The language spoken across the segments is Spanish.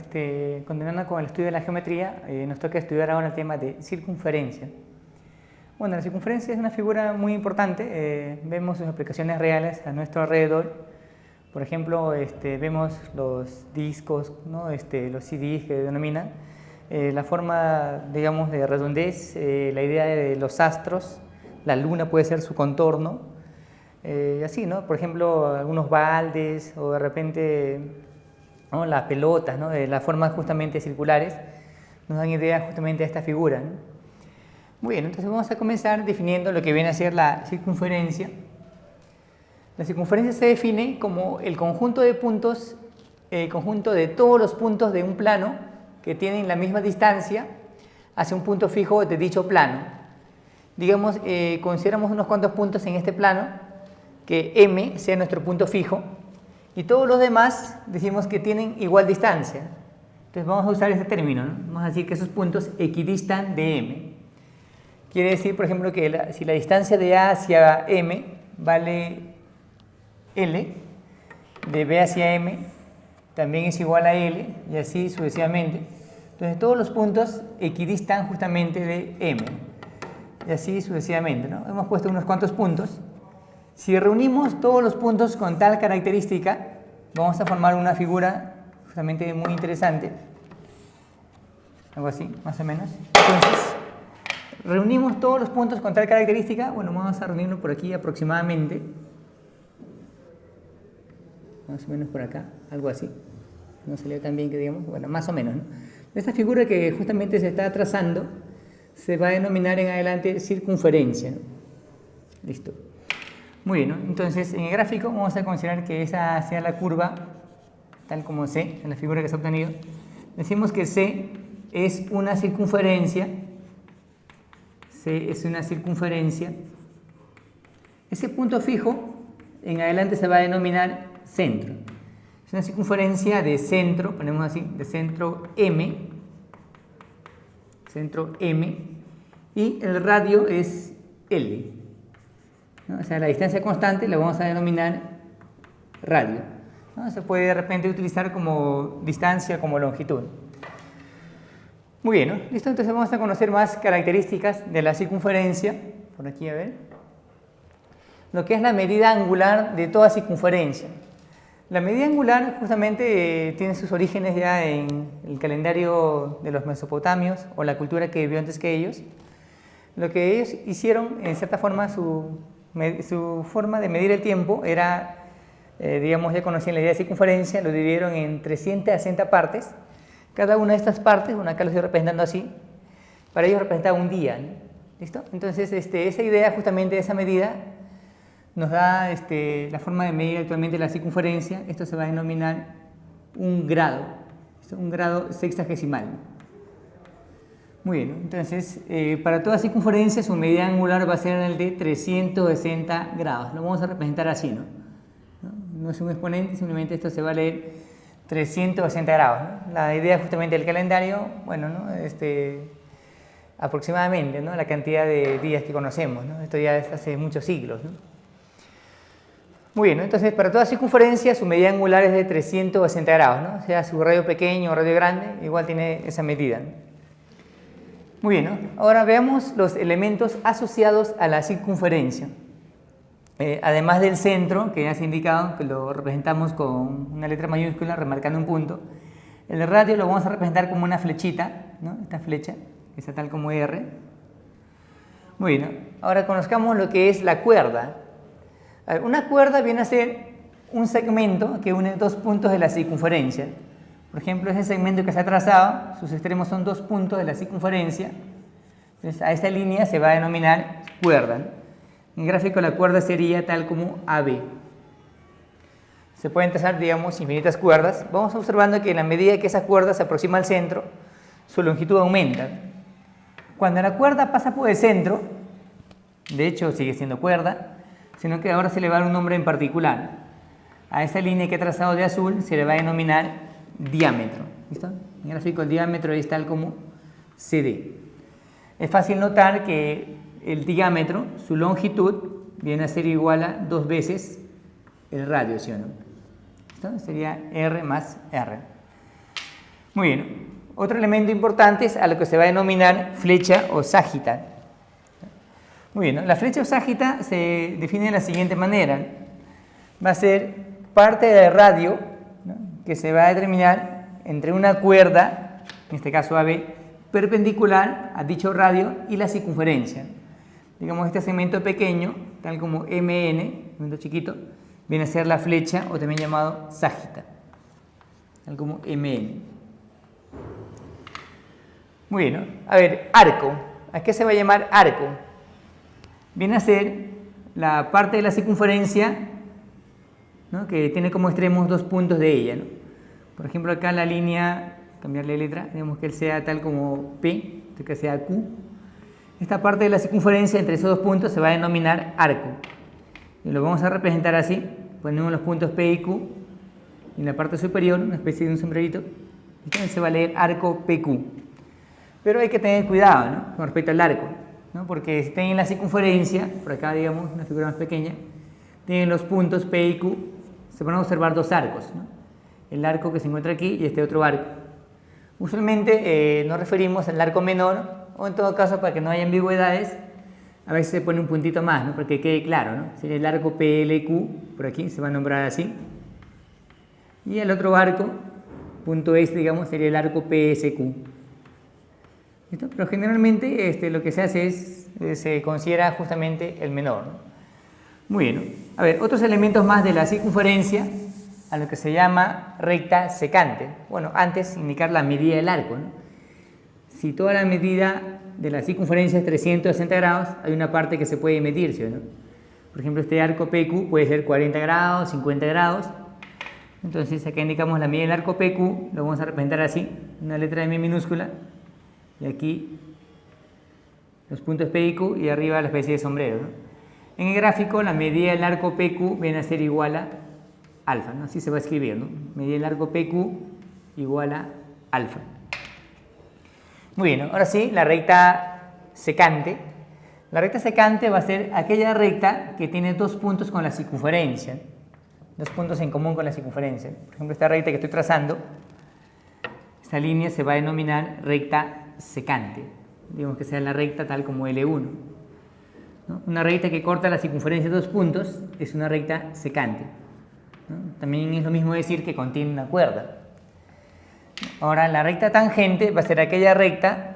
continuando con el estudio de la geometría, nos toca estudiar ahora el tema de circunferencia. Bueno, la circunferencia es una figura muy importante, vemos sus aplicaciones reales a nuestro alrededor. Por ejemplo, vemos los discos, ¿no? Los CDs que denominan, la forma, digamos, de redondez, la idea de los astros, la luna puede ser su contorno, así, ¿no? Por ejemplo, algunos baldes o de repente, ¿no? Las pelotas, ¿no? De las formas justamente circulares nos dan idea justamente de esta figura, ¿no? Muy bien, entonces vamos a comenzar definiendo lo que viene a ser la circunferencia. La circunferencia se define como el conjunto de puntos, el conjunto de todos los puntos de un plano que tienen la misma distancia hacia un punto fijo de dicho plano. Digamos, consideramos unos cuantos puntos en este plano, que M sea nuestro punto fijo, y todos los demás decimos que tienen igual distancia. Entonces vamos a usar este término, ¿no? Vamos a decir que esos puntos equidistan de M. Quiere decir, por ejemplo, que si la distancia de A hacia M vale L, de B hacia M también es igual a L, y así sucesivamente. Entonces todos los puntos equidistan justamente de M, y así sucesivamente, ¿no? Hemos puesto unos cuantos puntos. Si reunimos todos los puntos con tal característica, vamos a formar una figura justamente muy interesante, algo así, más o menos. Entonces, reunimos todos los puntos con tal característica, bueno, vamos a reunirlo por aquí aproximadamente, más o menos por acá, algo así, no salió tan bien que digamos, bueno, más o menos, ¿no? Esta figura que justamente se está trazando se va a denominar en adelante circunferencia, ¿no? Listo. Muy bien, ¿no? Entonces en el gráfico vamos a considerar que esa sea la curva tal como C, en la figura que se ha obtenido. Decimos que C es una circunferencia. C es una circunferencia. Ese punto fijo en adelante se va a denominar centro. Es una circunferencia de centro, ponemos así, de centro M, y el radio es L, ¿no? O sea, la distancia constante la vamos a denominar radio, ¿no? Se puede de repente utilizar como distancia, como longitud. Muy bien, ¿no? Listo, entonces vamos a conocer más características de la circunferencia. Por aquí, a ver. Lo que es la medida angular de toda circunferencia. La medida angular justamente tiene sus orígenes ya en el calendario de los mesopotamios o la cultura que vivió antes que ellos. Lo que ellos hicieron, en cierta forma, su forma de medir el tiempo era, digamos, ya conocían la idea de circunferencia, lo dividieron en 360 partes. Cada una de estas partes, bueno, acá lo estoy representando así, para ellos representaba un día, ¿no? ¿Listo? Entonces, esa idea, justamente esa medida, nos da la forma de medir actualmente la circunferencia. Esto se va a denominar un grado, un grado sexagesimal. Muy bien, ¿no? Entonces, para toda circunferencia su medida angular va a ser el de 360 grados. Lo vamos a representar así, ¿no? No es un exponente, simplemente esto se va a leer 360 grados, ¿no? La idea justamente del calendario, bueno, ¿no? Aproximadamente, ¿no? La cantidad de días que conocemos, ¿no? Esto ya es hace muchos siglos, ¿no? Muy bien, ¿no? Entonces para toda circunferencia su medida angular es de 360 grados, ¿no? O sea, su radio pequeño o radio grande, igual tiene esa medida, ¿no? Muy bien, ¿no? Ahora veamos los elementos asociados a la circunferencia. Además del centro, que ya se ha indicado, que lo representamos con una letra mayúscula, remarcando un punto, el radio lo vamos a representar como una flechita, ¿no? Esta flecha, que está tal como R. Muy bien, ¿no? Ahora conozcamos lo que es la cuerda. Una cuerda viene a ser un segmento que une dos puntos de la circunferencia. Por ejemplo, ese segmento que se ha trazado, sus extremos son dos puntos de la circunferencia. Entonces, a esta línea se va a denominar cuerda, ¿no? En gráfico la cuerda sería tal como AB. Se pueden trazar, digamos, infinitas cuerdas. Vamos observando que en la medida que esa cuerda se aproxima al centro, su longitud aumenta. Cuando la cuerda pasa por el centro, de hecho sigue siendo cuerda, sino que ahora se le va a dar un nombre en particular. A esa línea que he trazado de azul se le va a denominar diámetro. ¿Listo? En el gráfico el diámetro es tal como CD. Es fácil notar que el diámetro, su longitud, viene a ser igual a 2 veces el radio, ¿sí o no? ¿Listo? Sería R más R. Muy bien. Otro elemento importante es a lo que se va a denominar flecha o ságita. Muy bien, ¿no? La flecha o ságita se define de la siguiente manera. Va a ser parte del radio, ¿no?, que se va a determinar entre una cuerda, en este caso AB, perpendicular a dicho radio y la circunferencia. Digamos, este segmento pequeño, tal como MN, segmento chiquito, viene a ser la flecha o también llamado ságita, tal como MN. Muy bien, ¿no? A ver, arco. ¿A qué se va a llamar arco? Viene a ser la parte de la circunferencia, ¿no?, que tiene como extremos dos puntos de ella, ¿no? Por ejemplo, acá la línea, cambiarle letra, digamos que él sea tal como P, que sea Q. Esta parte de la circunferencia entre esos dos puntos se va a denominar arco. Y lo vamos a representar así. Ponemos los puntos P y Q. Y en la parte superior, una especie de un sombrerito, entonces se va a leer arco PQ. Pero hay que tener cuidado, ¿no?, con respecto al arco, ¿no?, porque si tienen la circunferencia, por acá digamos, una figura más pequeña, tienen los puntos P y Q, se van a observar dos arcos, ¿no?, el arco que se encuentra aquí y este otro arco. Usualmente nos referimos al arco menor, o en todo caso, para que no haya ambigüedades, a veces se pone un puntito más, ¿no?, para que quede claro, ¿no? Sería el arco PLQ, por aquí se va a nombrar así, y el otro arco, punto S, digamos, sería el arco PSQ. ¿Listo? Pero generalmente lo que se hace es, se considera justamente el menor, ¿no? Muy bien, ¿no? A ver, otros elementos más de la circunferencia, a lo que se llama recta secante. Bueno, antes indicar la medida del arco, ¿no? Si toda la medida de la circunferencia es 360 grados, hay una parte que se puede medir, ¿sí o no? Por ejemplo, este arco PQ puede ser 40 grados, 50 grados. Entonces, acá indicamos la medida del arco PQ, lo vamos a representar así, una letra M minúscula. Y aquí los puntos P y Q y arriba la especie de sombrero, ¿no? En el gráfico la medida del arco PQ viene a ser igual a alfa, ¿no? Así se va a escribir, ¿no? Medida del arco PQ igual a alfa. Muy bien, ¿no? Ahora sí, la recta secante. La recta secante va a ser aquella recta que tiene dos puntos con la circunferencia, dos puntos en común con la circunferencia. Por ejemplo, esta recta que estoy trazando, esta línea se va a denominar recta secante, digamos que sea la recta tal como L1, ¿no? Una recta que corta la circunferencia de dos puntos es una recta secante, ¿no? También es lo mismo decir que contiene una cuerda. Ahora, la recta tangente va a ser aquella recta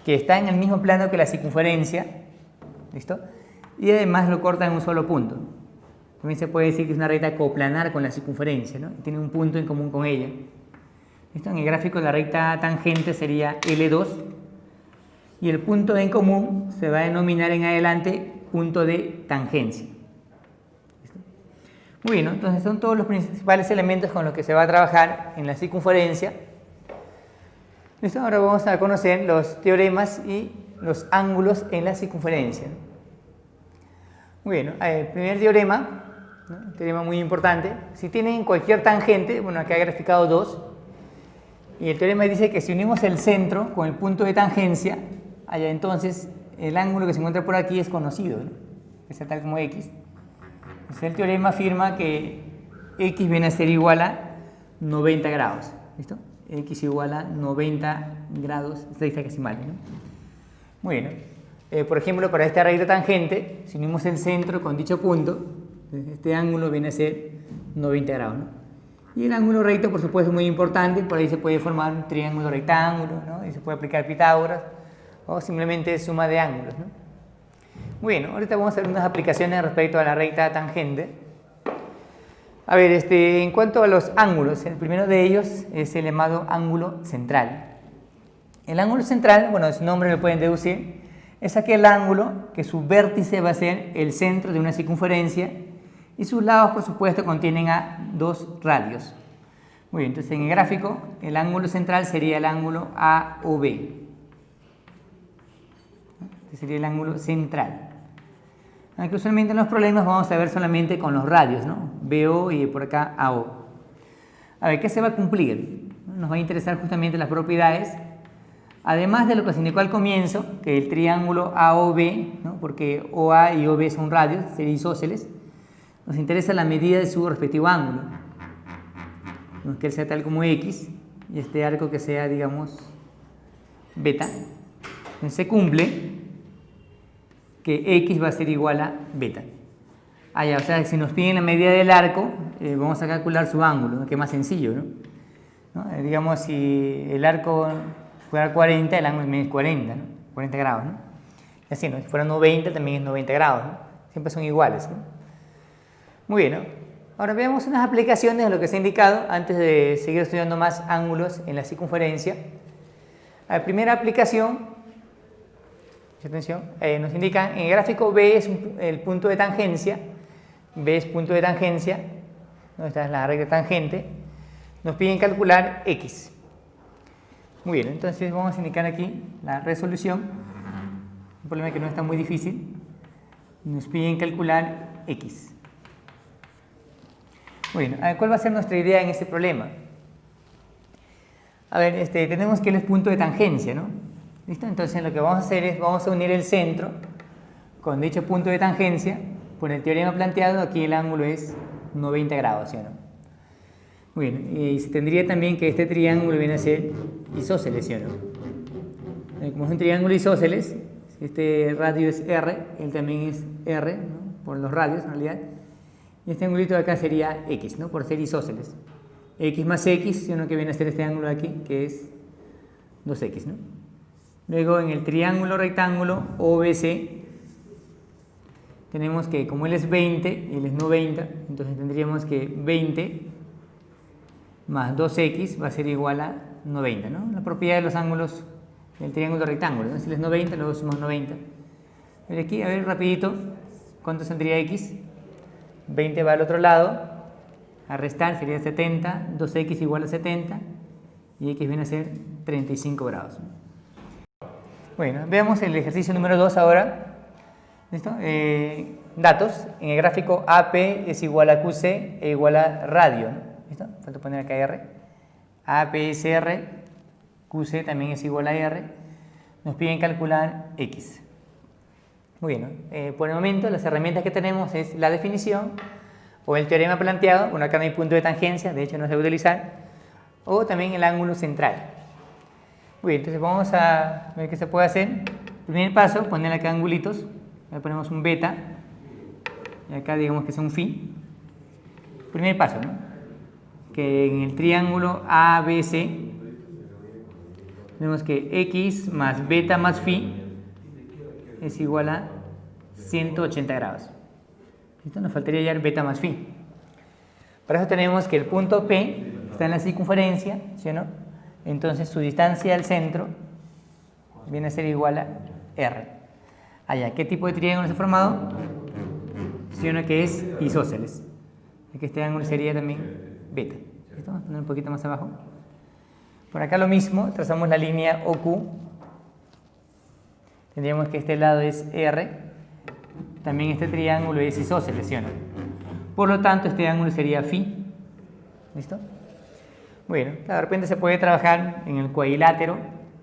que está en el mismo plano que la circunferencia, ¿listo? Y además lo corta en un solo punto. También se puede decir que es una recta coplanar con la circunferencia, ¿no? Tiene un punto en común con ella. ¿Listo? En el gráfico la recta tangente sería L2 y el punto en común se va a denominar en adelante punto de tangencia. ¿Listo? Muy bien, ¿no? Entonces son todos los principales elementos con los que se va a trabajar en la circunferencia. ¿Listo? Ahora vamos a conocer los teoremas y los ángulos en la circunferencia. Muy bien, ¿no? El primer teorema, ¿no?, un teorema muy importante. Si tienen cualquier tangente, bueno, acá he graficado dos. Y el teorema dice que si unimos el centro con el punto de tangencia, allá entonces el ángulo que se encuentra por aquí es conocido, ¿no?, que sea tal como X. Entonces el teorema afirma que X viene a ser igual a 90 grados. ¿Listo? X igual a 90 grados sexagesimales, ¿no? Muy bien. Por ejemplo, para esta recta tangente, si unimos el centro con dicho punto, este ángulo viene a ser 90 grados, ¿no? Y el ángulo recto, por supuesto, es muy importante, por ahí se puede formar un triángulo rectángulo, ¿no?, y se puede aplicar Pitágoras, o simplemente suma de ángulos, ¿no? Muy bien, ahorita vamos a ver unas aplicaciones respecto a la recta tangente. A ver, en cuanto a los ángulos, el primero de ellos es el llamado ángulo central. El ángulo central, bueno, de su nombre lo pueden deducir, es aquel ángulo que su vértice va a ser el centro de una circunferencia y sus lados, por supuesto, contienen a dos radios. Muy bien, entonces en el gráfico el ángulo central sería el ángulo AOB. Este sería el ángulo central. Aunque usualmente en los problemas vamos a ver solamente con los radios, ¿no? BO y por acá AO. A ver, ¿qué se va a cumplir? Nos va a interesar justamente las propiedades. Además de lo que se indicó al comienzo, que el triángulo AOB, ¿no?, porque OA y OB son radios, serían isósceles, nos interesa la medida de su respectivo ángulo, que él sea tal como X, y este arco que sea, digamos, beta. Entonces se cumple que x va a ser igual a beta. O sea, si nos piden la medida del arco, vamos a calcular su ángulo, ¿no? Que es más sencillo, ¿no? Digamos, si el arco fuera 40, el ángulo también es 40, ¿no? 40 grados, ¿no? Y así, ¿no? Si fuera 90, también es 90 grados, ¿no? Siempre son iguales, ¿no? Muy bien, ¿no? Ahora veamos unas aplicaciones de lo que se ha indicado antes de seguir estudiando más ángulos en la circunferencia. La primera aplicación, atención, nos indica en el gráfico B es el punto de tangencia, B es punto de tangencia, ¿no? Esta es la recta tangente, nos piden calcular X. Muy bien, entonces vamos a indicar aquí la resolución, un problema que no está muy difícil, nos piden calcular X. Bueno, a ver, ¿cuál va a ser nuestra idea en este problema? A ver, tenemos que él es punto de tangencia, ¿no? ¿Listo? Entonces lo que vamos a hacer es, vamos a unir el centro con dicho punto de tangencia. Por el teorema planteado, aquí el ángulo es 90 grados, ¿sí o no? Muy bien, y se tendría también que este triángulo viene a ser isósceles, ¿sí o no? Como es un triángulo isósceles, este radio es R, él también es R, ¿no? Por los radios en realidad. Y este angulito de acá sería X, ¿no? Por ser isósceles. X más X, sino que viene a ser este ángulo de aquí, que es 2X, ¿no? Luego en el triángulo rectángulo OBC, tenemos que como él es 20 y él es 90, entonces tendríamos que 20 más 2X va a ser igual a 90, ¿no? La propiedad de los ángulos del triángulo rectángulo, ¿no? Si él es 90, luego sumamos 90. Pero aquí, a ver, rapidito, ¿cuánto saldría X? 20 va al otro lado, a restar sería 70, 2x igual a 70 y x viene a ser 35 grados. Bueno, veamos el ejercicio número 2 ahora. ¿Listo? Datos, en el gráfico AP es igual a QC e igual a radio, ¿no? ¿Listo? Falta poner acá R. AP es R, QC también es igual a R. Nos piden calcular X. Muy bien, ¿no? Por el momento las herramientas que tenemos es la definición o el teorema planteado, bueno acá no hay punto de tangencia, de hecho no se va a utilizar, o también el ángulo central. Muy bien, entonces vamos a ver qué se puede hacer. Primer paso, poner acá angulitos, le ponemos un beta, y acá digamos que es un phi. Primer paso, ¿no? Que en el triángulo ABC tenemos que x más beta más phi es igual a 180 grados. ¿Listo? Nos faltaría ya el beta más phi. Para eso tenemos que el punto P está en la circunferencia, ¿sí o no? Entonces su distancia al centro viene a ser igual a R. Allá, ¿qué tipo de triángulo se ha formado? ¿Sí o no? Que es isósceles. Que este ángulo sería también beta. ¿Listo? Vamos a poner un poquito más abajo. Por acá lo mismo, trazamos la línea OQ. Tendríamos que este lado es R, también este triángulo es isósceles, ¿sí o no? Por lo tanto, este ángulo sería phi. ¿Listo? Bueno, de repente se puede trabajar en el cuadrilátero,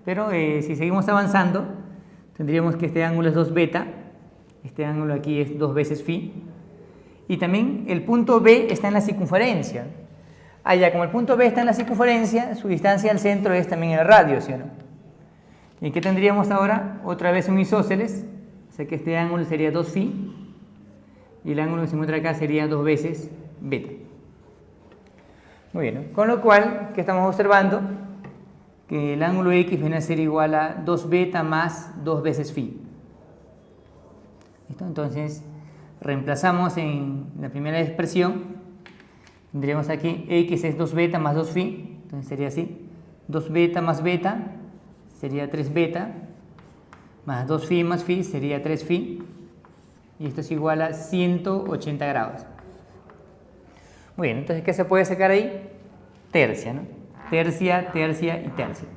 pero si seguimos avanzando, tendríamos que este ángulo es 2 beta, este ángulo aquí es 2 veces phi, y también el punto B está en la circunferencia. Ya como el punto B está en la circunferencia, su distancia al centro es también el radio, ¿sí o no? ¿Y qué tendríamos ahora? Otra vez un isósceles, o sea que este ángulo sería 2 phi y el ángulo que se encuentra acá sería 2 veces beta. Muy bien, ¿no? Con lo cual, ¿qué estamos observando? Que el ángulo X viene a ser igual a 2 beta más 2 veces phi. ¿Listo? Entonces, reemplazamos en la primera expresión, tendríamos aquí X es 2 beta más 2 phi, entonces sería así, 2 beta más beta sería 3 beta, más 2 phi más phi sería 3 phi, y esto es igual a 180 grados. Muy bien, entonces, ¿qué se puede sacar ahí? Tercia, ¿no? Tercia, tercia y tercia.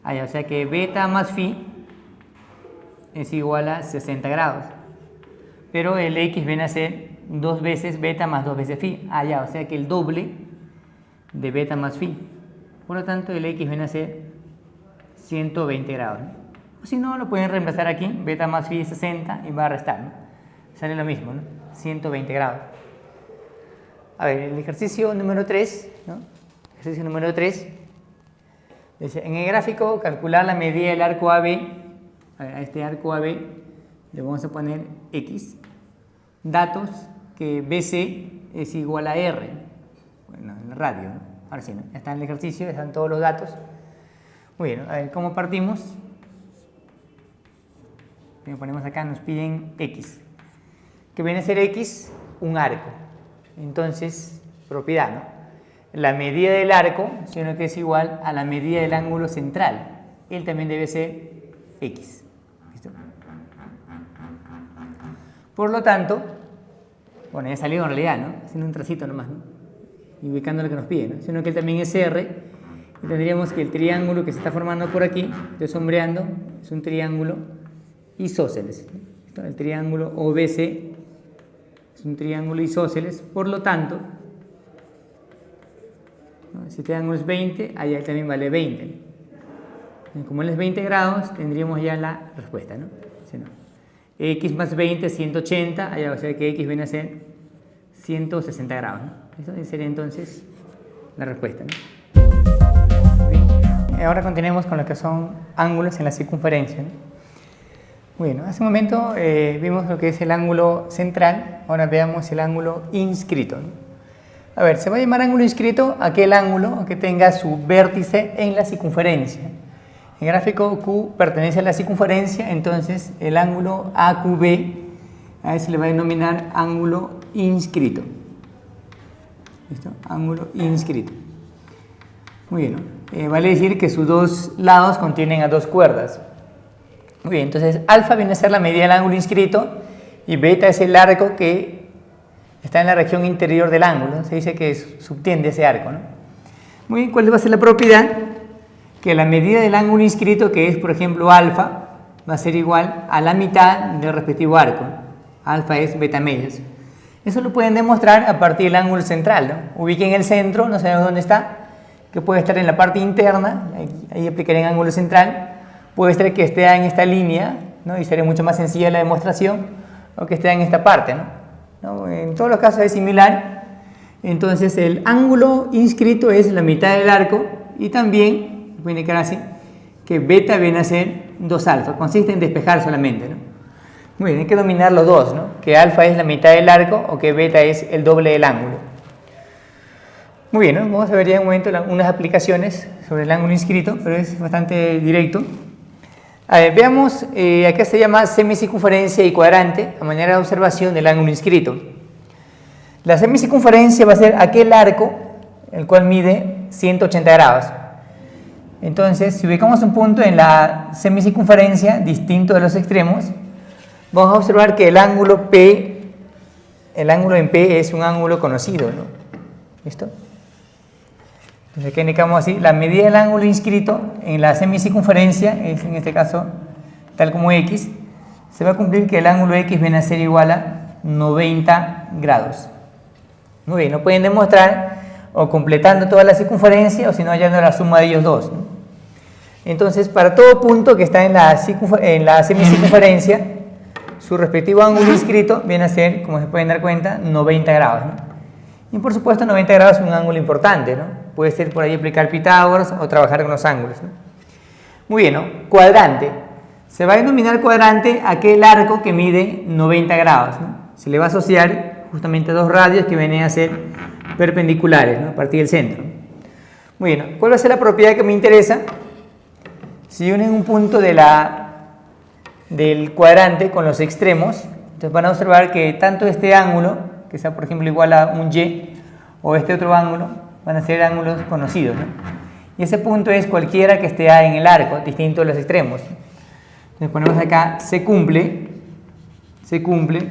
O sea que beta más phi es igual a 60 grados, pero el X viene a ser 2 veces beta más 2 veces phi, o sea que el doble de beta más phi, por lo tanto el X viene a ser 120 grados, ¿no? O si no, lo pueden reemplazar aquí, beta más phi es 60 y va a restar, ¿no? Sale lo mismo, ¿no? 120 grados. A ver, el ejercicio número 3, ¿no? Ejercicio número 3, En el gráfico, calcular la medida del arco AB, a este arco AB le vamos a poner X, datos que BC es igual a R, bueno, en el radio, ¿no? Ahora sí, ¿no? Ya está en el ejercicio, ya están todos los datos. Muy bien, a ver, ¿cómo partimos? Ponemos acá, nos piden X, que viene a ser X, un arco. Entonces, propiedad, ¿no? La medida del arco, sino que es igual a la medida del ángulo central. Él también debe ser X. ¿Listo? Por lo tanto, bueno, ya salió en realidad, ¿no? Haciendo un tracito nomás, ¿no? Y ubicando lo que nos pide, ¿no? Sino que él también es R. Y tendríamos que el triángulo que se está formando por aquí, estoy sombreando, es un triángulo isósceles. ¿Listo? El triángulo OBC es un triángulo isósceles, por lo tanto, ¿no? Si este ángulo es 20, allá también vale 20. Como él es 20 grados, tendríamos ya la respuesta, ¿no? ¿Sí, no? X más 20 es 180, allá va a ser que X viene a ser 160 grados, ¿no? Eso sería entonces la respuesta, ¿no? Bien. Ahora continuemos con lo que son ángulos en la circunferencia, ¿no? Bueno, hace un momento vimos lo que es el ángulo central, ahora veamos el ángulo inscrito, ¿no? A ver, se va a llamar ángulo inscrito aquel ángulo que tenga su vértice en la circunferencia. El gráfico Q pertenece a la circunferencia, entonces el ángulo AQB a ese le va a denominar ángulo inscrito. ¿Listo? Ángulo inscrito. Muy bien, ¿no? Vale decir que sus dos lados contienen a dos cuerdas. Muy bien, entonces alfa viene a ser la medida del ángulo inscrito y beta es el arco que está en la región interior del ángulo, se dice que subtiende ese arco, ¿no? Muy bien, ¿cuál va a ser la propiedad? Que la medida del ángulo inscrito, que es por ejemplo alfa, va a ser igual a la mitad del respectivo arco, ¿no? Alfa es beta medios. Eso lo pueden demostrar a partir del ángulo central, ¿no? Ubiquen el centro, no sabemos dónde está, que puede estar en la parte interna, ahí aplicaré en ángulo central, puede ser que esté en esta línea, ¿no? Y sería mucho más sencilla la demostración, o que esté en esta parte, ¿no? ¿No? En todos los casos es similar. Entonces el ángulo inscrito es la mitad del arco y también, voy a indicar así, que beta viene a ser 2 alfa, consiste en despejar solamente, ¿no? Muy bien, hay que dominar los dos, ¿no? Que alfa es la mitad del arco o que beta es el doble del ángulo. Muy bien, ¿no? Vamos a ver ya en un momento unas aplicaciones sobre el ángulo inscrito, pero es bastante directo. A ver, veamos, acá se llama semicircunferencia y cuadrante a manera de observación del ángulo inscrito. La semicircunferencia va a ser aquel arco el cual mide 180 grados. Entonces, si ubicamos un punto en la semicircunferencia distinto de los extremos, vamos a observar que el ángulo P, el ángulo en P es un ángulo conocido, ¿no? ¿Listo? Entonces aquí indicamos así, la medida del ángulo inscrito en la semicircunferencia es en este caso tal como X, se va a cumplir que el ángulo X viene a ser igual a 90 grados. Muy bien, lo pueden demostrar o completando toda la circunferencia o si no hallando la suma de ellos dos, ¿no? Entonces para todo punto que está en la semicircunferencia, su respectivo ángulo inscrito viene a ser, como se pueden dar cuenta, 90 grados, ¿no? Y por supuesto 90 grados es un ángulo importante, ¿no? Puede ser por ahí aplicar Pitágoras o trabajar con los ángulos, ¿no? Muy bien, ¿no? Cuadrante. Se va a denominar cuadrante aquel arco que mide 90 grados, ¿no? Se le va a asociar justamente a dos radios que vienen a ser perpendiculares, ¿no? A partir del centro. Muy bien, ¿no? ¿Cuál va a ser la propiedad que me interesa? Si unen un punto del cuadrante con los extremos, entonces van a observar que tanto este ángulo, que sea por ejemplo igual a un Y, o este otro ángulo, van a ser ángulos conocidos, ¿no? Y ese punto es cualquiera que esté en el arco, distinto de los extremos. Entonces ponemos acá, se cumple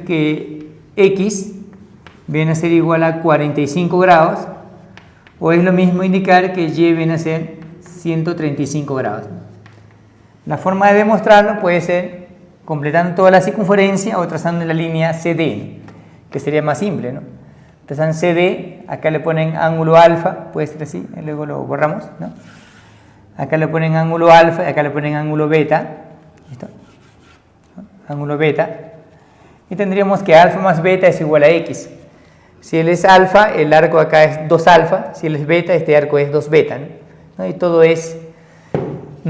que X viene a ser igual a 45 grados, o es lo mismo indicar que Y viene a ser 135 grados. La forma de demostrarlo puede ser completando toda la circunferencia o trazando la línea CD, que sería más simple, ¿no? Trazan CD, acá le ponen ángulo alfa, puede ser así, y luego lo borramos, ¿no? Acá le ponen ángulo alfa y acá le ponen ángulo beta, ¿listo? Ángulo beta, y tendríamos que alfa más beta es igual a X. Si él es alfa, el arco acá es 2 alfa, si él es beta, este arco es 2 beta, ¿no? Y todo es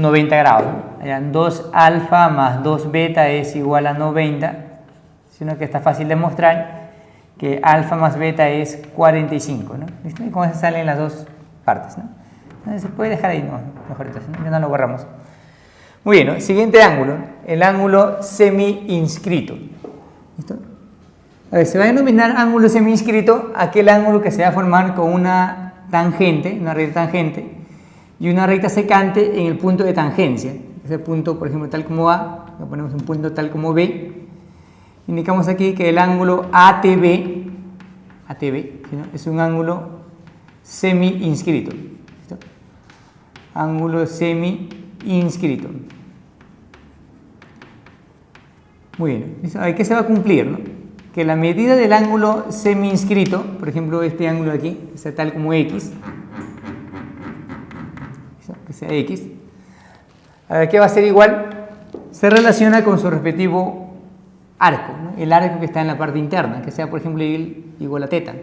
90 grados, ¿no? Allá 2 alfa más 2 beta es igual a 90, sino que está fácil de mostrar que alfa más beta es 45, ¿no? ¿Listo? Y con eso salen las dos partes, ¿no? Entonces se puede dejar ahí, no, mejor entonces, ¿no? Ya no lo borramos. Muy bien, ¿no? Siguiente ángulo, el ángulo semi-inscrito. ¿Listo? A ver, se va a denominar ángulo semi-inscrito aquel ángulo que se va a formar con una tangente, una recta tangente, y una recta secante en el punto de tangencia. Ese punto, por ejemplo, tal como A, le ponemos un punto tal como B. Indicamos aquí que el ángulo ATB ¿no? Es un ángulo semi-inscrito. ¿Listo? Ángulo semi-inscrito. Muy bien. ¿Listo? ¿Qué se va a cumplir, no? Que la medida del ángulo semi-inscrito, por ejemplo, este ángulo de aquí, sea tal como X, que sea X, a ver, ¿qué va a ser igual? Se relaciona con su respectivo arco, ¿no? El arco que está en la parte interna, que sea, por ejemplo, igual a teta.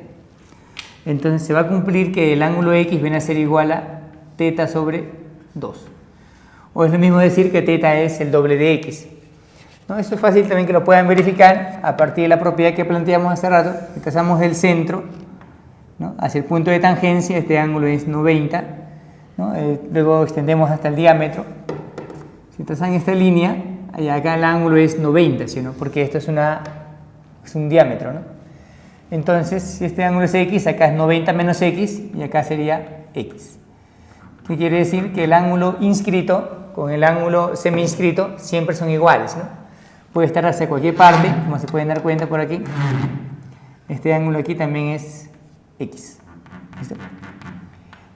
Entonces se va a cumplir que el ángulo X viene a ser igual a teta sobre 2. O es lo mismo decir que teta es el doble de X, ¿no? Eso es fácil también que lo puedan verificar a partir de la propiedad que planteamos hace rato, que trazamos del centro, ¿no? Hacia el punto de tangencia, este ángulo es 90, ¿no? Luego extendemos hasta el diámetro. Si trazan esta línea, acá el ángulo es 90, ¿sí, no? Porque esto es un diámetro, ¿no? Entonces, si este ángulo es X, acá es 90 menos X y acá sería X. ¿Qué quiere decir? Que el ángulo inscrito con el ángulo semi-inscrito siempre son iguales, ¿no? Puede estar hacia cualquier parte, como se pueden dar cuenta por aquí. Este ángulo aquí también es X. ¿Listo?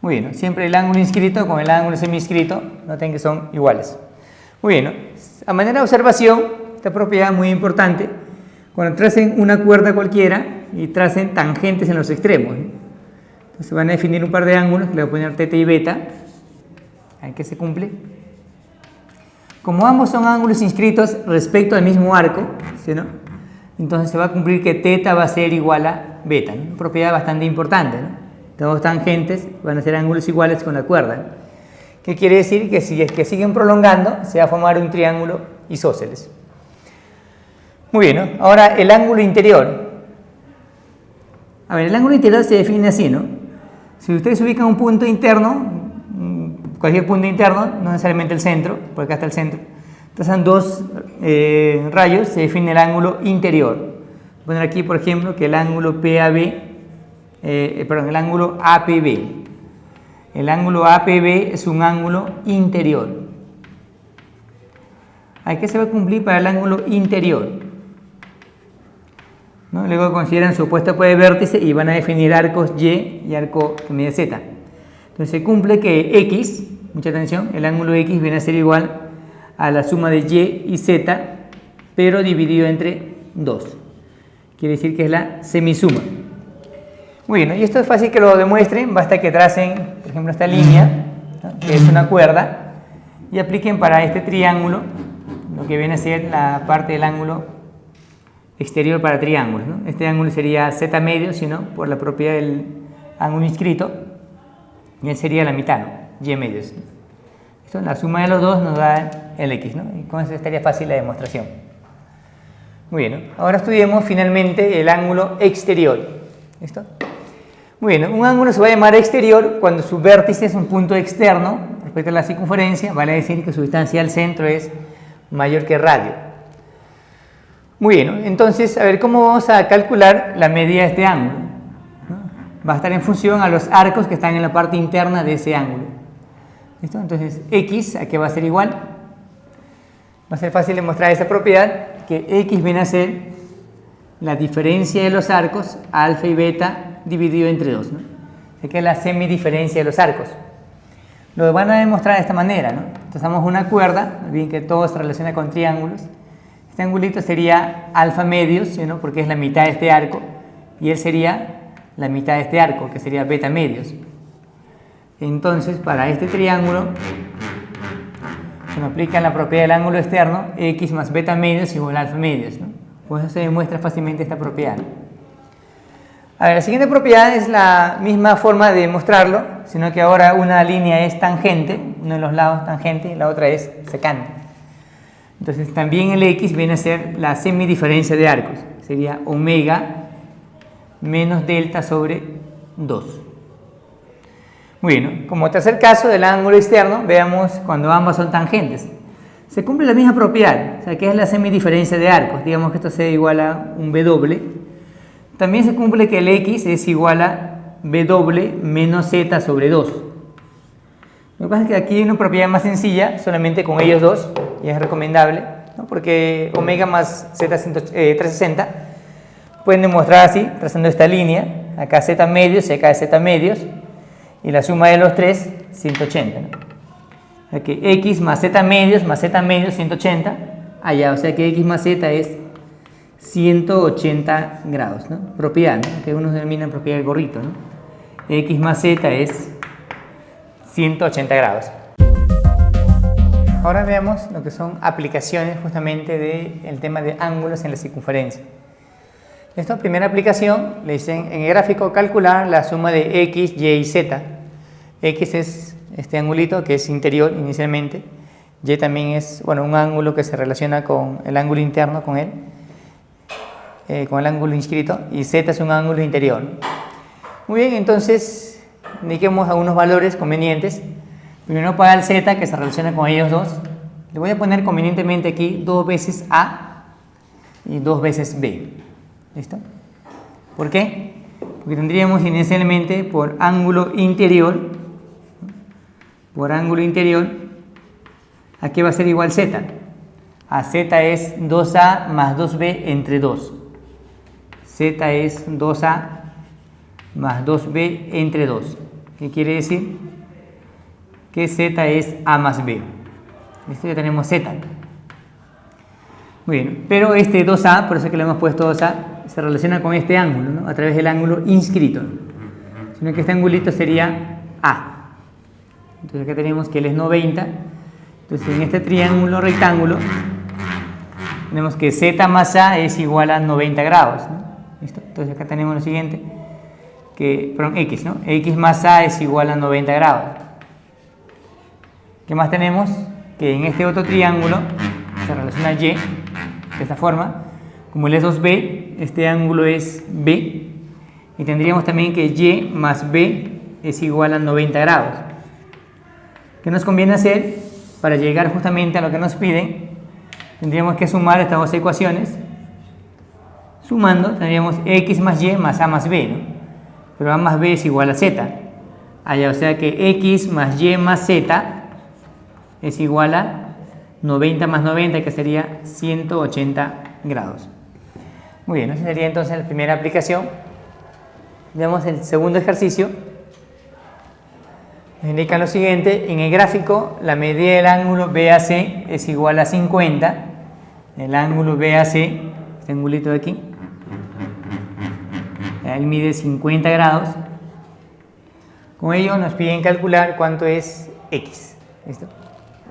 Muy bien, ¿no? Siempre el ángulo inscrito con el ángulo semi-inscrito, noten que son iguales. Muy bien, ¿no? A manera de observación, esta propiedad es muy importante. Cuando tracen una cuerda cualquiera y tracen tangentes en los extremos, ¿no? Entonces van a definir un par de ángulos, que le voy a poner teta y beta. ¿A qué se cumple? Como ambos son ángulos inscritos respecto al mismo arco, ¿sí, no? Entonces se va a cumplir que teta va a ser igual a beta, ¿no? Una propiedad bastante importante, ¿no? Dos tangentes van a ser ángulos iguales con la cuerda, ¿no? ¿Qué quiere decir? Que si es que siguen prolongando, se va a formar un triángulo isósceles. Muy bien, ¿no? Ahora el ángulo interior. A ver, el ángulo interior se define así, ¿no? Si ustedes ubican un punto interno, cualquier punto interno, no necesariamente el centro, porque acá está el centro, trazan dos rayos, se define el ángulo interior. Voy a poner aquí, por ejemplo, que el ángulo el ángulo APB. El ángulo APB es un ángulo interior. ¿A qué se va a cumplir para el ángulo interior? ¿No? Luego consideran su opuesto de vértice y van a definir arcos Y y arco que mide Z. Entonces se cumple que X, mucha atención, el ángulo X viene a ser igual a la suma de Y y Z, pero dividido entre 2. Quiere decir que es la semisuma. Muy bien, ¿no? Y esto es fácil que lo demuestren, basta que tracen, por ejemplo, esta línea, ¿no? Que es una cuerda, y apliquen para este triángulo lo que viene a ser la parte del ángulo exterior para triángulos, ¿no? Este ángulo sería Z medio, sino por la propiedad del ángulo inscrito, y él sería la mitad, ¿no? Y medios. Esto, la suma de los dos nos da el X, ¿no? Y con eso estaría fácil la demostración. Muy bien, ¿no? Ahora estudiemos finalmente el ángulo exterior. ¿Listo? Muy bien, ¿no? Un ángulo se va a llamar exterior cuando su vértice es un punto externo respecto a la circunferencia, vale decir que su distancia al centro es mayor que el radio. Muy bien, ¿no? Entonces, a ver, ¿cómo vamos a calcular la medida de este ángulo? ¿No? Va a estar en función a los arcos que están en la parte interna de ese ángulo. ¿Listo? Entonces, X, ¿a qué va a ser igual? Va a ser fácil demostrar esa propiedad, que X viene a ser la diferencia de los arcos, alfa y beta, dividido entre 2, ¿no? Así que es la semidiferencia de los arcos. Lo van a demostrar de esta manera, ¿no? Trazamos una cuerda, bien que todo se relaciona con triángulos. Este angulito sería alfa medios, ¿sí, no? Porque es la mitad de este arco, y él sería la mitad de este arco, que sería beta medios. Entonces, para este triángulo, se nos aplica la propiedad del ángulo externo, X más beta medios igual a alfa medios, ¿no? Por eso se demuestra fácilmente esta propiedad. A ver, la siguiente propiedad es la misma forma de mostrarlo, sino que ahora una línea es tangente, uno de los lados tangente y la otra es secante. Entonces también el x viene a ser la semidiferencia de arcos, sería omega menos delta sobre 2. Muy bien, como tercer caso del ángulo externo, veamos cuando ambas son tangentes. Se cumple la misma propiedad, o sea, que es la semidiferencia de arcos. Digamos que esto sea igual a un W. También se cumple que el x es igual a W menos Z sobre 2. Lo que pasa es que aquí hay una propiedad más sencilla, solamente con ellos dos, y es recomendable, ¿no? Porque omega más Z 360 pueden demostrar así, trazando esta línea, acá Z medios y acá Z medios, y la suma de los tres, 180, ¿no? O sea que x más z medios, 180, allá, o sea que x más z es 180 grados, ¿no? Propiedad, ¿no? Que unos denominan propiedad del gorrito, ¿no? X más z es 180 grados. Ahora veamos lo que son aplicaciones justamente del tema de ángulos en la circunferencia. Esta primera aplicación le dicen en el gráfico calcular la suma de x, y y z. X es este angulito que es interior inicialmente, y también es, bueno, un ángulo que se relaciona con el ángulo interno con él, con el ángulo inscrito, y z es un ángulo interior. Muy bien, entonces indiquemos algunos valores convenientes. Primero para el z que se relaciona con ellos dos, le voy a poner convenientemente aquí 2 veces a y 2 veces b. ¿Listo? ¿Por qué? Porque tendríamos inicialmente por ángulo interior, aquí va a ser igual z. A z es 2a más 2b entre 2. Z es 2a más 2b entre 2. ¿Qué quiere decir? Que z es a más b. Listo, ya tenemos z. Muy bien, pero este 2a, por eso que le hemos puesto 2a, se relaciona con este ángulo, ¿no? A través del ángulo inscrito, sino que este angulito sería a. Entonces acá tenemos que él es 90. Entonces en este triángulo rectángulo tenemos que z más a es igual a 90 grados, ¿no? ¿Listo? Entonces acá tenemos lo siguiente, que, perdón, x, ¿no? X más a es igual a 90 grados. ¿Qué más tenemos? Que en este otro triángulo se relaciona y de esta forma. Como él es 2b, este ángulo es b, y tendríamos también que y más b es igual a 90 grados. ¿Qué nos conviene hacer para llegar justamente a lo que nos piden? Tendríamos que sumar estas dos ecuaciones. Sumando tendríamos x más y más a más b, ¿no? Pero a más b es igual a z. Allá, o sea que x más y más z es igual a 90 más 90, que sería 180 grados. Muy bien, esa sería entonces la primera aplicación. Veamos el segundo ejercicio. Nos indica lo siguiente: en el gráfico la medida del ángulo BAC es igual a 50. El ángulo BAC, este angulito de aquí, él mide 50 grados. Con ello nos piden calcular cuánto es x. ¿Listo?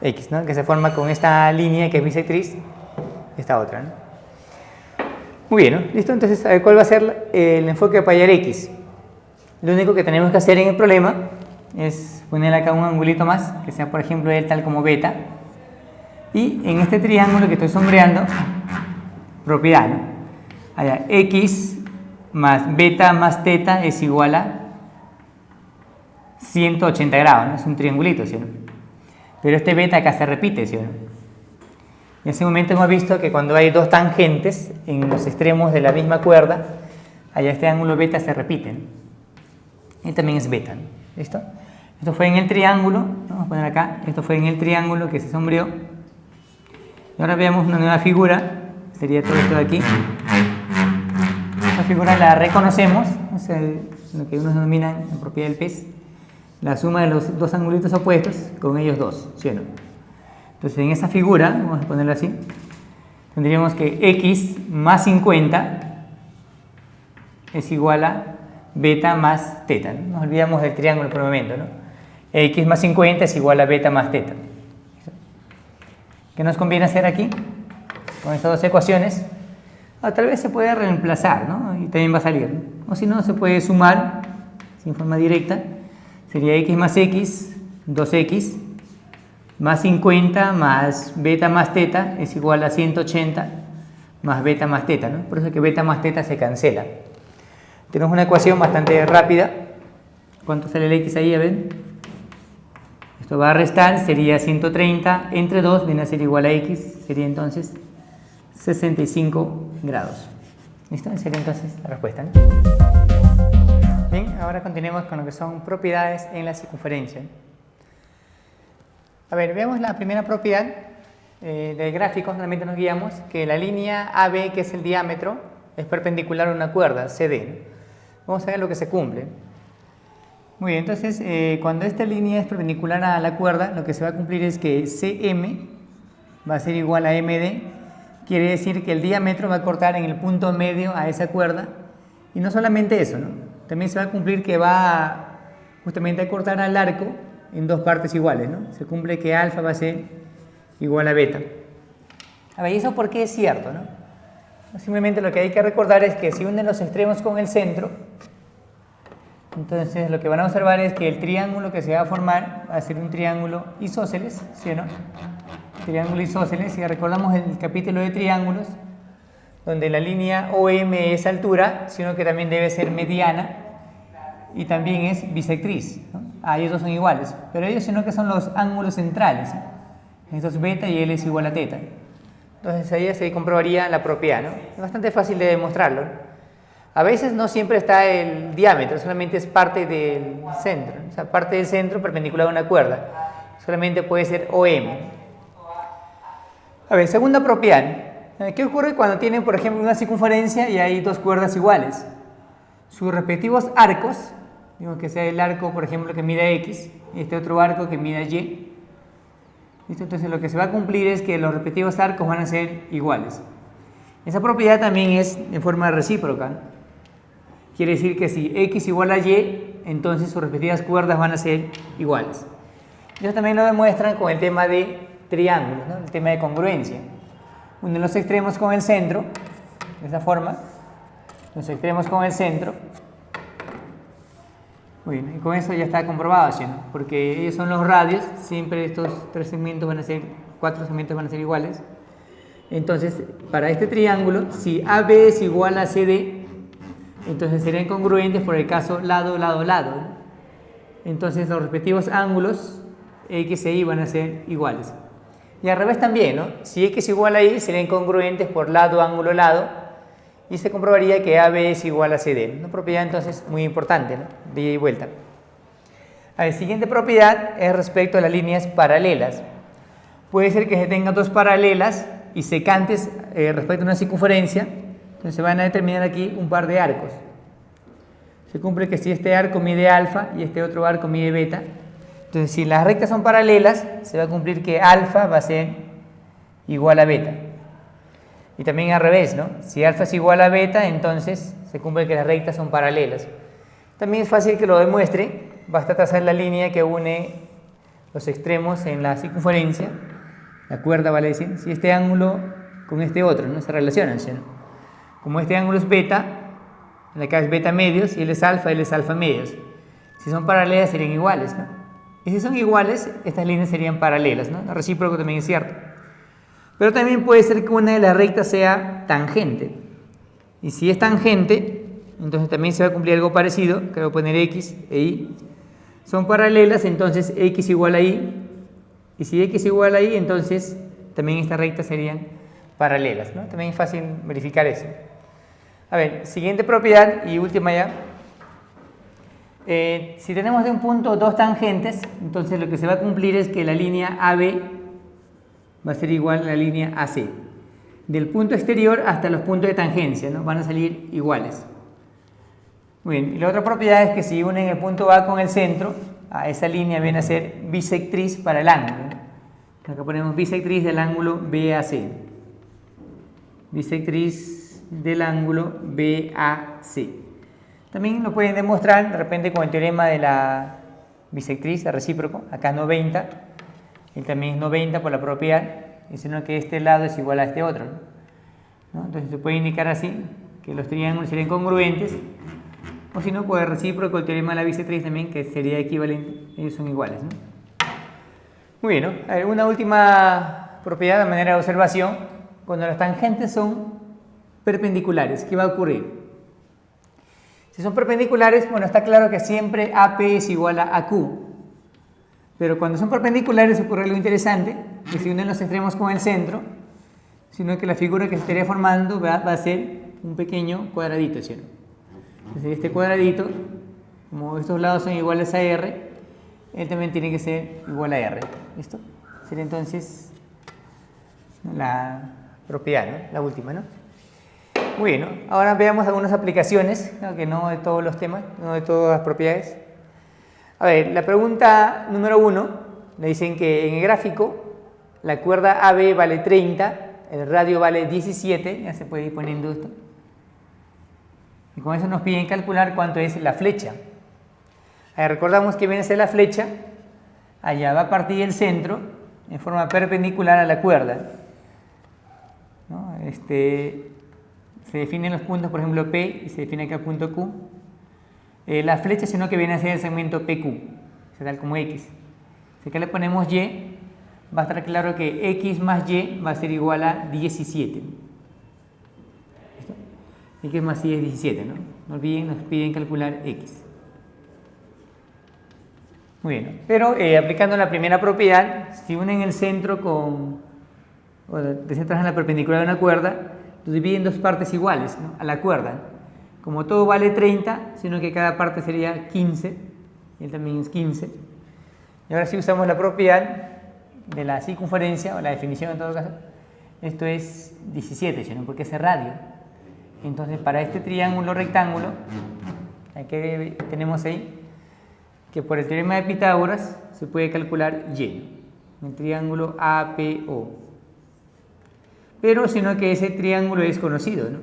X, ¿no? Que se forma con esta línea que es bisectriz, esta otra, ¿no? Muy bien, ¿no? ¿Listo? Entonces, a ver cuál va a ser el enfoque para hallar x. Lo único que tenemos que hacer en el problema es poner acá un angulito más, que sea por ejemplo el tal como beta, y en este triángulo que estoy sombreando, propiedad, ¿no? Allá, x más beta más teta es igual a 180 grados, ¿no? Es un triangulito, ¿sí o no? Pero este beta acá se repite, ¿sí o no? En ese momento hemos visto que cuando hay dos tangentes en los extremos de la misma cuerda, allá este ángulo beta se repite, ¿no? Y también es beta, ¿no? ¿Listo? Esto fue en el triángulo, ¿no? Vamos a poner acá, esto fue en el triángulo que se sombreó. Y ahora veamos una nueva figura, sería todo esto de aquí. Esta figura la reconocemos, es lo que unos denominan la propiedad del pez, la suma de los dos angulitos opuestos con ellos dos, ¿sí o no? Entonces en esa figura, vamos a ponerlo así, tendríamos que x más 50 es igual a beta más teta, ¿no? Nos olvidamos del triángulo por el momento, ¿no? X más 50 es igual a beta más teta. ¿Qué nos conviene hacer aquí? Con estas dos ecuaciones, tal vez se puede reemplazar, ¿no? Y también va a salir, ¿no? O si no, se puede sumar en forma directa. Sería x más x, 2x, más 50 más beta más teta es igual a 180 más beta más teta, ¿no? Por eso que beta más teta se cancela. Tenemos una ecuación bastante rápida. ¿Cuánto sale el x ahí? A ver. Esto va a restar, sería 130 entre 2, viene a ser igual a x, sería entonces 65 grados. ¿Listo? Esa sería entonces la respuesta, ¿no? Bien, ahora continuemos con lo que son propiedades en la circunferencia. A ver, veamos la primera propiedad del gráfico, solamente nos guiamos que la línea AB, que es el diámetro, es perpendicular a una cuerda, CD. Vamos a ver lo que se cumple. Muy bien, entonces cuando esta línea es perpendicular a la cuerda, lo que se va a cumplir es que CM va a ser igual a MD, quiere decir que el diámetro va a cortar en el punto medio a esa cuerda, y no solamente eso, ¿no? También se va a cumplir que va justamente a cortar al arco en dos partes iguales, ¿no? Se cumple que alfa va a ser igual a beta. A ver, ¿y eso por qué es cierto, no? Simplemente lo que hay que recordar es que si unen los extremos con el centro, entonces lo que van a observar es que el triángulo que se va a formar va a ser un triángulo isósceles, ¿sí o no? Triángulo isósceles, si recordamos el capítulo de triángulos, donde la línea OM es altura, sino que también debe ser mediana y también es bisectriz, ¿no? Ellos dos son iguales, pero ellos sino que son los ángulos centrales, ¿no? Esto es beta y L es igual a teta. Entonces ahí se comprobaría la propiedad, ¿no? Es bastante fácil de demostrarlo, ¿no? A veces no siempre está el diámetro, solamente es parte del centro, ¿no? O sea, parte del centro perpendicular a una cuerda. Solamente puede ser OM. A ver, segunda propiedad. ¿Qué ocurre cuando tienen, por ejemplo, una circunferencia y hay dos cuerdas iguales? Sus respectivos arcos, digo que sea el arco, por ejemplo, que mida X, y este otro arco que mida Y. ¿Listo? Entonces lo que se va a cumplir es que los respectivos arcos van a ser iguales. Esa propiedad también es en forma recíproca, ¿no? Quiere decir que si X igual a Y, entonces sus respectivas cuerdas van a ser iguales. Ellos también lo demuestran con el tema de triángulos, ¿no? El tema de congruencia. Unen los extremos con el centro, de esta forma, los extremos con el centro. Muy bien, y con eso ya está comprobado, ¿sí, no? Porque ellos son los radios, siempre estos cuatro segmentos van a ser iguales. Entonces, para este triángulo, si AB es igual a CD, entonces serían congruentes por el caso lado, lado, lado, ¿no? Entonces los respectivos ángulos X e Y van a ser iguales. Y al revés también, ¿no? Si X igual a Y, serían congruentes por lado, ángulo, lado, y se comprobaría que AB es igual a CD. Una propiedad entonces muy importante, ¿no? De ida y vuelta. La siguiente propiedad es respecto a las líneas paralelas. Puede ser que se tengan dos paralelas y secantes respecto a una circunferencia, entonces se van a determinar aquí un par de arcos. Se cumple que si este arco mide alfa y este otro arco mide beta, entonces si las rectas son paralelas, se va a cumplir que alfa va a ser igual a beta. Y también al revés, ¿no? Si alfa es igual a beta, entonces se cumple que las rectas son paralelas. También es fácil que lo demuestre, basta trazar la línea que une los extremos en la circunferencia, la cuerda, vale decir, si este ángulo con este otro, ¿no? Se relacionan, ¿sí, no? Como este ángulo es beta, acá es beta medios, y él es alfa medios. Si son paralelas serían iguales, ¿no? Y si son iguales, estas líneas serían paralelas, ¿no? El recíproco también es cierto. Pero también puede ser que una de las rectas sea tangente. Y si es tangente, entonces también se va a cumplir algo parecido, que voy a poner X e Y. Son paralelas, entonces X igual a Y. Y si X igual a Y, entonces también estas rectas serían paralelas, ¿no? También es fácil verificar eso. A ver, siguiente propiedad y última ya. Si tenemos de un punto dos tangentes, entonces lo que se va a cumplir es que la línea AB va a ser igual a la línea AC. Del punto exterior hasta los puntos de tangencia, ¿no? Van a salir iguales. Muy bien, y la otra propiedad es que si unen el punto A con el centro, a esa línea viene a ser bisectriz para el ángulo, ¿no? Acá ponemos bisectriz del ángulo BAC. Bisectriz del ángulo BAC. También lo pueden demostrar de repente con el teorema de la bisectriz, el recíproco. Acá 90, y también es 90 por la propiedad, sino que este lado es igual a este otro, ¿no? Entonces se puede indicar así que los triángulos serían congruentes O si no, por el recíproco, el teorema de la bisectriz también, que sería equivalente, ellos son iguales, ¿no? Muy bien, ¿no? A ver, una última propiedad de manera de observación. Cuando las tangentes son perpendiculares, ¿qué va a ocurrir? Si son perpendiculares, bueno, está claro que siempre AP es igual a AQ. Pero cuando son perpendiculares ocurre algo interesante, que si unen los extremos con el centro, sino que la figura que se estaría formando va a ser un pequeño cuadradito, ¿sí? Entonces este cuadradito, como estos lados son iguales a R, él también tiene que ser igual a R. ¿Listo? Sería entonces la propiedad, ¿no? La última, ¿no? Muy bien, ¿no? Ahora veamos algunas aplicaciones, ¿no? Que no de todos los temas, no de todas las propiedades. A ver, la pregunta número 1, le dicen que en el gráfico la cuerda AB vale 30, el radio vale 17, ya se puede ir poniendo esto. Y con eso nos piden calcular cuánto es la flecha. A ver, recordamos que viene a ser la flecha, allá va a partir del centro en forma perpendicular a la cuerda, ¿no? Se definen los puntos, por ejemplo, P, y se define acá punto Q. La flecha, sino que viene a ser el segmento PQ, será como X. Si acá le ponemos Y, va a estar claro que X más Y va a ser igual a 17. ¿Listo? X más Y es 17, ¿no? No olviden, nos piden calcular X. Muy bien, pero aplicando la primera propiedad, si unen el centro con, o descentran la perpendicular de una cuerda, lo dividen en dos partes iguales, ¿no? A la cuerda. Como todo vale 30, sino que cada parte sería 15, y él también es 15. Y ahora sí usamos la propiedad de la circunferencia, o la definición en todo caso, esto es 17, ¿no? Porque es el radio. Entonces para este triángulo rectángulo, que tenemos ahí, que por el teorema de Pitágoras se puede calcular Y, el triángulo APO. Pero sino que ese triángulo es conocido, ¿no?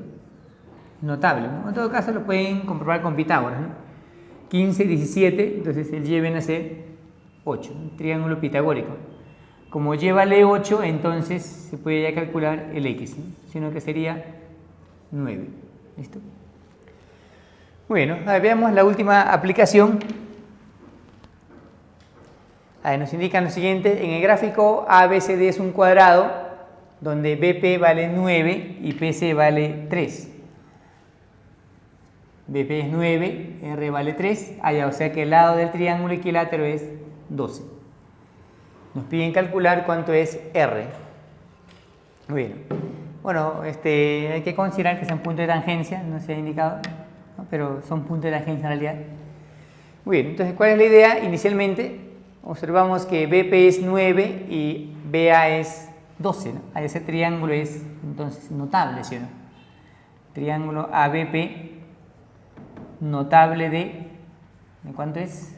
Notable, ¿no? En todo caso lo pueden comprobar con Pitágoras, ¿no? 15, 17, entonces el Y viene a ser 8, un triángulo pitagórico. Como Y vale 8, entonces se puede ya calcular el X, ¿no? Sino que sería 9. ¿Listo? Bueno, a ver, veamos la última aplicación. Ahí nos indican lo siguiente: en el gráfico ABCD es un cuadrado donde BP vale 9 y PC vale 3. BP es 9, R vale 3, o sea que el lado del triángulo equilátero es 12. Nos piden calcular cuánto es R. Muy bien. Bueno, hay que considerar que son puntos de tangencia, no se ha indicado, ¿no? Pero son puntos de tangencia en realidad. Muy bien, entonces, ¿cuál es la idea? Inicialmente observamos que BP es 9 y BA es 12, ¿no? Ahí ese triángulo es entonces notable, ¿sí o no? Triángulo ABP notable ¿de cuánto es?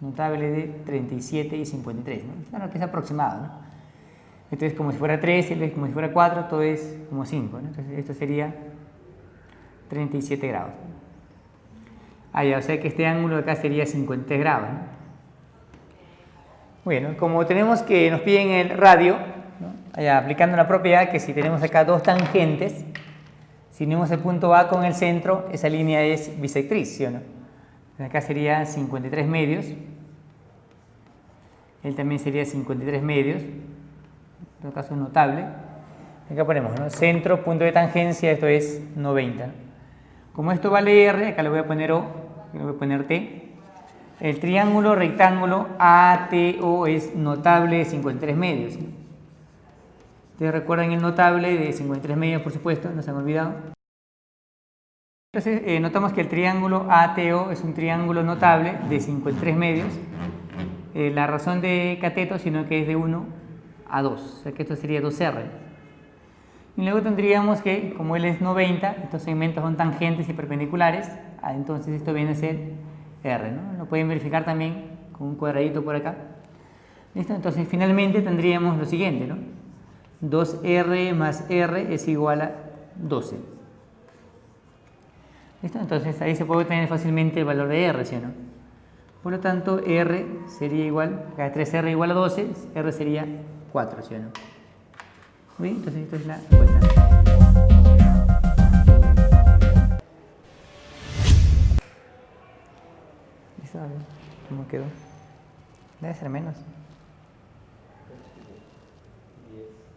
Notable de 37 y 53, ¿no? Claro que es aproximado, ¿no? Esto es como si fuera 3, esto es como si fuera 4, todo es como 5, ¿no? Entonces esto sería 37 grados. O sea que este ángulo de acá sería 53 grados, ¿no? Bueno, como tenemos que nos piden el radio, ¿no? Aplicando la propiedad que si tenemos acá dos tangentes, si unimos el punto A con el centro, esa línea es bisectriz, ¿sí o no? Acá sería 53 medios. Él también sería 53 medios. En todo caso es notable. Acá ponemos, ¿no? Centro, punto de tangencia, esto es 90. Como esto vale R, acá le voy a poner O, le voy a poner T. El triángulo rectángulo ATO es notable de 53 medios. Ustedes recuerdan el notable de 53 medios, por supuesto, no se han olvidado. Entonces, notamos que el triángulo ATO es un triángulo notable de 53 medios. La razón de cateto, sino que es de 1 a 2, o sea que esto sería 2R. Y luego tendríamos que, como él es 90, estos segmentos son tangentes y perpendiculares, entonces esto viene a ser R, ¿no? Lo pueden verificar también con un cuadradito por acá. ¿Listo? Entonces finalmente tendríamos lo siguiente, ¿no? 2R más R es igual a 12. ¿Listo? Entonces ahí se puede obtener fácilmente el valor de R, ¿sí o no? Por lo tanto, R sería igual, acá 3R igual a 12, R sería 4, ¿sí o no? Muy bien, entonces esta es la respuesta. Listo, a ver cómo quedó. Debe ser menos.